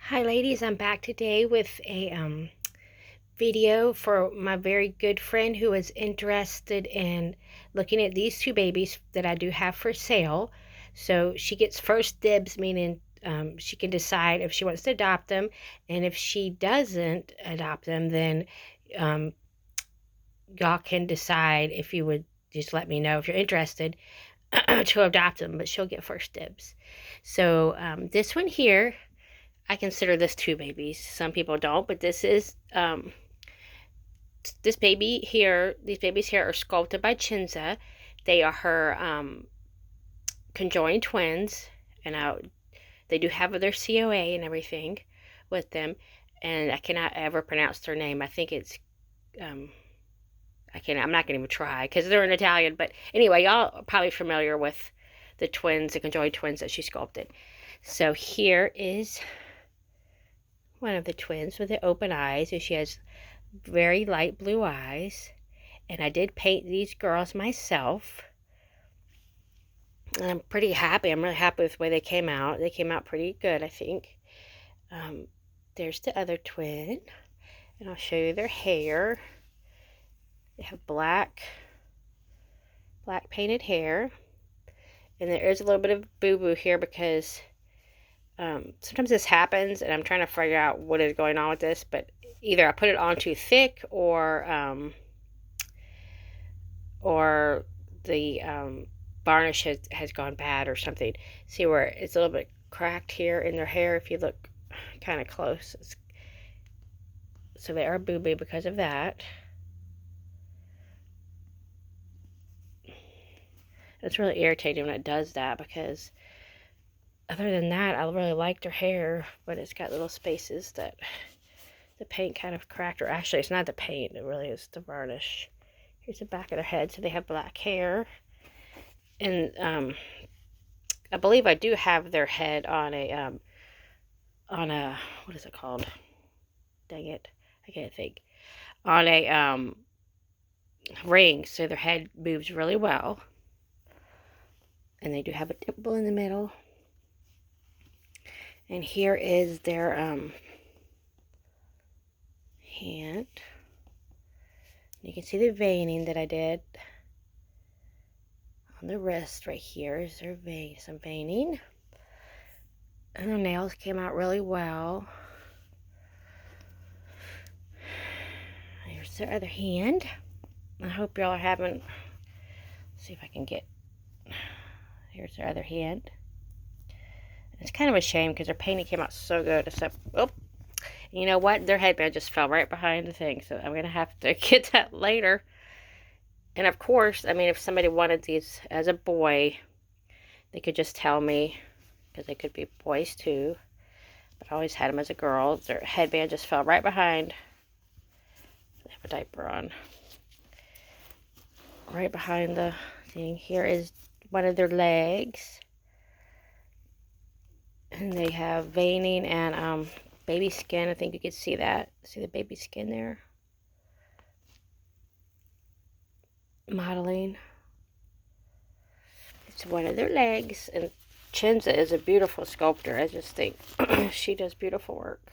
Hi ladies, I'm back today with a video for my very good friend who is interested in looking at these two babies that I do have for sale. So she gets first dibs, meaning she can decide if she wants to adopt them, and if she doesn't adopt them, then um, y'all can decide if you would just let me know if you're interested to adopt them, but she'll get first dibs. So this one here, I consider this two babies. Some people don't, but this is this baby here. These babies here are sculpted by Chinza. They are her conjoined twins, and they do have their COA and everything with them. And I cannot ever pronounce their name. I think it's I can't. I'm not gonna even try because they're in Italian. But anyway, y'all are probably familiar with the twins, the conjoined twins that she sculpted. So here is one of the twins with the open eyes. She has very light blue eyes. And I did paint these girls myself. And I'm pretty happy. I'm really happy with the way they came out. They came out pretty good, I think. There's the other twin. And I'll show you their hair. They have black painted hair. And there is a little bit of boo-boo here because sometimes this happens and I'm trying to figure out what is going on with this, but either I put it on too thick or the varnish has gone bad or something. See where it's a little bit cracked here in their hair if you look kind of close. So they are boo-boo because of that. It's really irritating when it does that because other than that, I really like their hair, but it's got little spaces that the paint kind of cracked, or actually it's not the paint, it really is the varnish. Here's the back of their head, so they have black hair. And I believe I do have their head on a what is it called? Dang it, I can't think. On a ring, so their head moves really well. And they do have a dimple in the middle. And here is their hand. You can see the veining that I did on the wrist right here. Is their some veining. And the nails came out really well. Here's their other hand. I hope y'all are having, let's see if I can get, here's their other hand. It's kind of a shame because their painting came out so good, except, oh, you know what? Their headband just fell right behind the thing, so I'm going to have to get that later. And of course, I mean, if somebody wanted these as a boy, they could just tell me, because they could be boys too. But I always had them as a girl. Their headband just fell right behind. They have a diaper on. Right behind the thing. Here is one of their legs. And they have veining and baby skin. I think you can see that. See the baby skin there? Modeling. It's one of their legs. And Chinza is a beautiful sculptor. I just think she does beautiful work.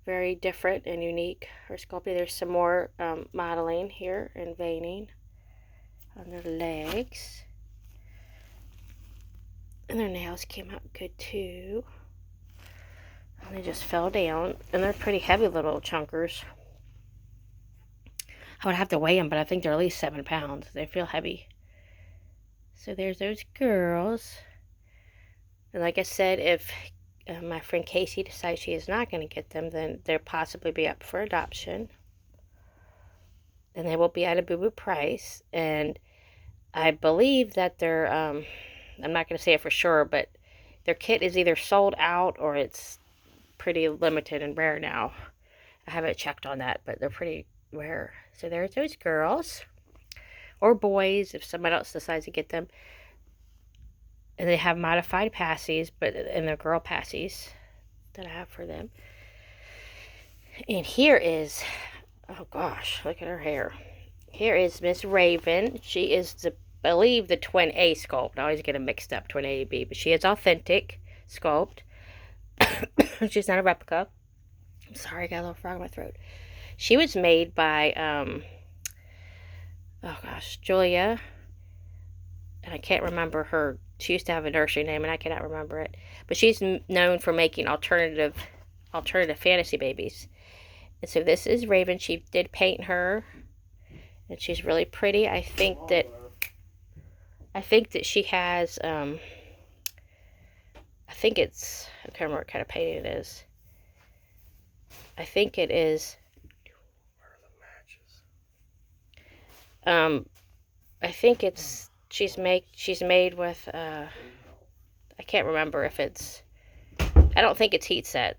Very different and unique. Her sculpting. There's some more modeling here and veining on their legs. And their nails came out good too. And they just fell down. And they're pretty heavy little chunkers. I would have to weigh them, but I think they're at least 7 pounds. They feel heavy. So there's those girls. And like I said, if my friend Casey decides she is not going to get them, then they'll possibly be up for adoption. And they will be at a boo-boo price. And I believe that they're, I'm not going to say it for sure, but their kit is either sold out or it's pretty limited and rare now. I haven't checked on that, but they're pretty rare. So there's those girls. Or boys, if someone else decides to get them. And they have modified passies, but and they're girl passies that I have for them. And here is, oh gosh, look at her hair. Here is Miss Raven. She is the, I believe, the twin A sculpt. I always get them mixed up, twin A and B, but she is authentic sculpt. She's not a replica. I'm sorry, I got a little frog in my throat. She was made by, oh gosh, Julia. And I can't remember her. She used to have a nursery name, and I cannot remember it. But she's known for making alternative fantasy babies. And so this is Raven. She did paint her, and she's really pretty. I think that she has. I think it's. I can't remember what kind of painting it is. I think it is. I think it's. She's made with. I can't remember if it's. I don't think it's heat set.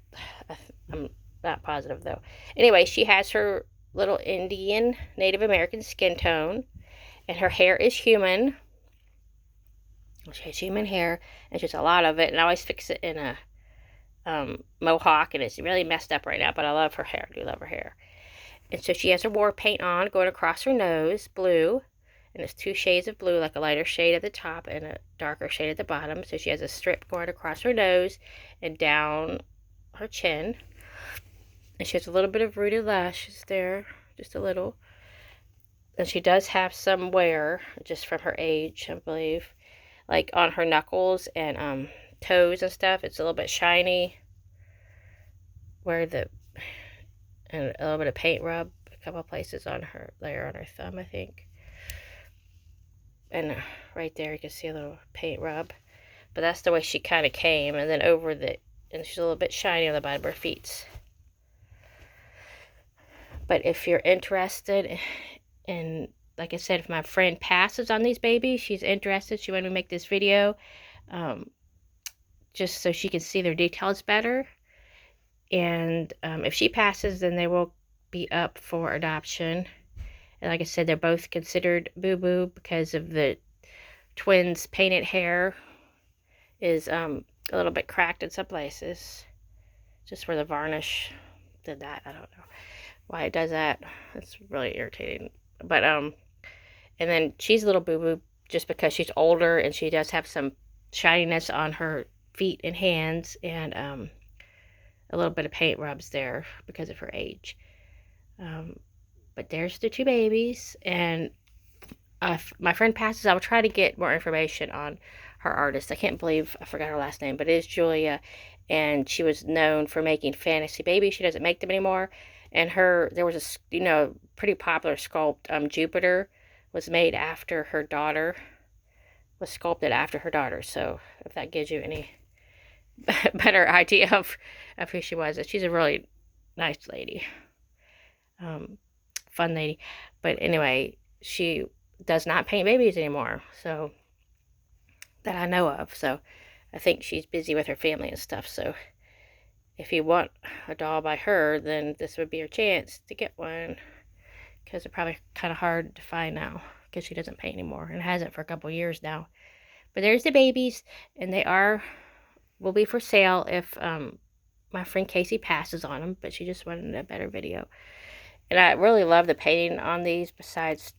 I'm not positive though. Anyway, she has her little Indian Native American skin tone, and her hair is human. She has human hair, and just a lot of it. And I always fix it in a mohawk, and it's really messed up right now. But I love her hair. I do love her hair. And so she has her war paint on, going across her nose, blue. And it's 2 shades of blue, like a lighter shade at the top and a darker shade at the bottom. So she has a strip going across her nose and down her chin. And she has a little bit of rooted lashes there, just a little. And she does have some wear, just from her age, I believe. Like on her knuckles and toes and stuff. It's a little bit shiny. And a little bit of paint rub. A couple places on her, there on her thumb, I think. And right there you can see a little paint rub. But that's the way she kind of came. And then and she's a little bit shiny on the bottom of her feet. But if you're interested in, like I said, if my friend passes on these babies, she's interested, she wanted me to make this video, just so she can see their details better. And if she passes, then they will be up for adoption. And like I said, they're both considered boo-boo because of the twins' painted hair is a little bit cracked in some places. Just where the varnish did that. I don't know why it does that. It's really irritating. But, and then she's a little boo-boo just because she's older and she does have some shininess on her feet and hands and a little bit of paint rubs there because of her age. But there's the 2 babies, and if my friend passes, I will try to get more information on her artist. I can't believe I forgot her last name, but it is Julia, and she was known for making fantasy babies. She doesn't make them anymore. And there was a pretty popular sculpt. Jupiter was made after her daughter, was sculpted after her daughter. So if that gives you any better idea of who she was, she's a really nice lady. Fun lady. But anyway, she does not paint babies anymore, so that I know of. So I think she's busy with her family and stuff. So if you want a doll by her, then this would be your chance to get one, because they're probably kind of hard to find now because she doesn't paint anymore and hasn't for a couple years now. But there's the babies, and they will be for sale if my friend Casey passes on them, but she just wanted a better video. And I really love the painting on these, besides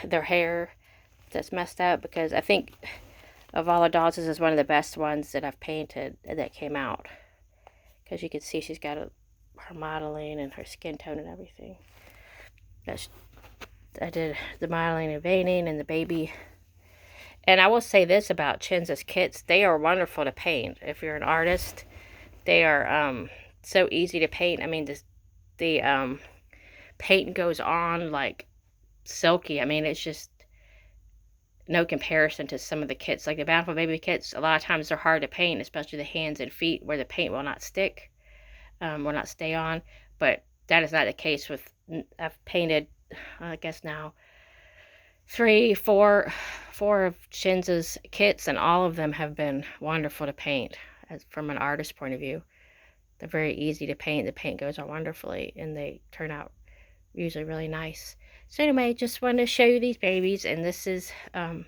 their hair that's messed up, because I think of all the dolls, this is one of the best ones that I've painted that came out. Because you can see she's got her modeling and her skin tone and everything. I did the modeling and veining and the baby. And I will say this about Chin's kits. They are wonderful to paint. If you're an artist, they are so easy to paint. I mean, the paint goes on like silky. I mean, it's just no comparison to some of the kits. Like the Bountiful Baby kits, a lot of times they're hard to paint, especially the hands and feet where the paint will not stick, will not stay on. But that is not the case with, I've painted, I guess now, 4 of Chin's kits, and all of them have been wonderful to paint from an artist point of view. They're very easy to paint. The paint goes on wonderfully, and they turn out usually really nice. So anyway, just wanted to show you these babies, and this is to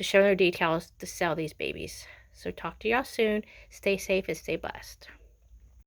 show their details to sell these babies. So talk to y'all soon. Stay safe and stay blessed.